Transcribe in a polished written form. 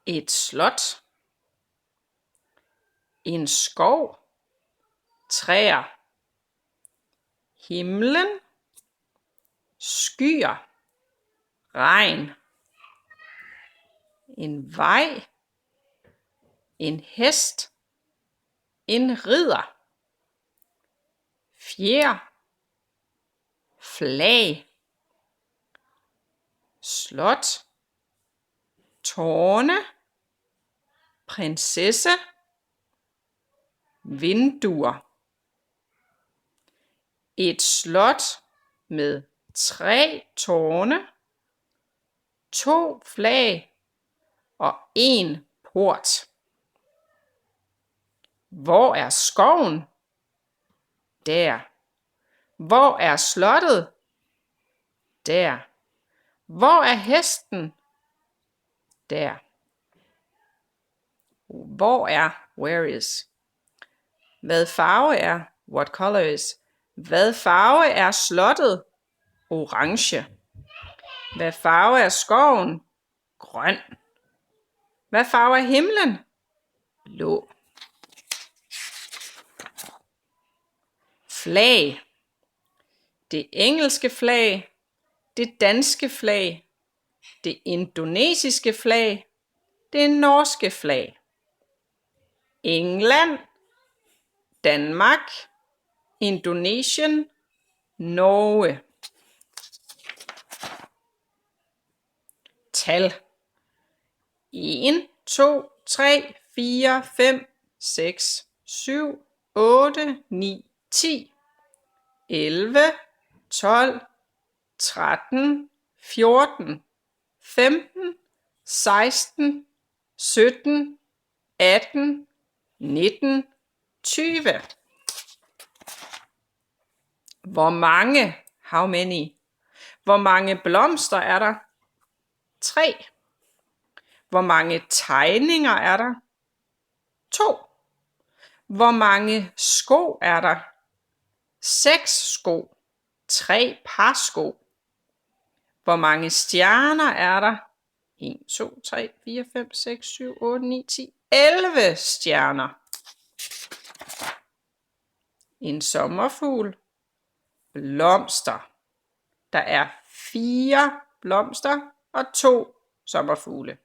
Et slot. En skov. Træer. Himlen. Skyer. Regn. En vej. En hest. En ridder. Fjer. Flag. Slot. Tårne. Prinsesse. Vinduer. Et slot med 3 tårne, 2 flag og 1 port. Hvor er skoven? Der. Hvor er slottet? Der. Hvor er hesten? Der. Hvor er where is? Hvad farve er what color is? Hvad farve er slottet? Orange. Hvad farve er skoven? Grøn. Hvad farve er himlen? Blå. Flag. Det engelske flag, det danske flag, det indonesiske flag, det norske flag. England, Danmark, Indonesien, Norge. Tal. 1, 2, 3, 4, 5, 6, 7, 8, 9, 10, 11, 12, 13, 14, 15, 16, 17, 18, 19, 20. Hvor mange? How many? Hvor mange blomster er der? 3. Hvor mange tegninger er der? 2. Hvor mange sko er der? 6 sko. 3 par sko. Hvor mange stjerner er der? 1, 2, 3, 4, 5, 6, 7, 8, 9, 10, 11 stjerner. En sommerfugl. Blomster. Der er 4 blomster og 2 sommerfugle.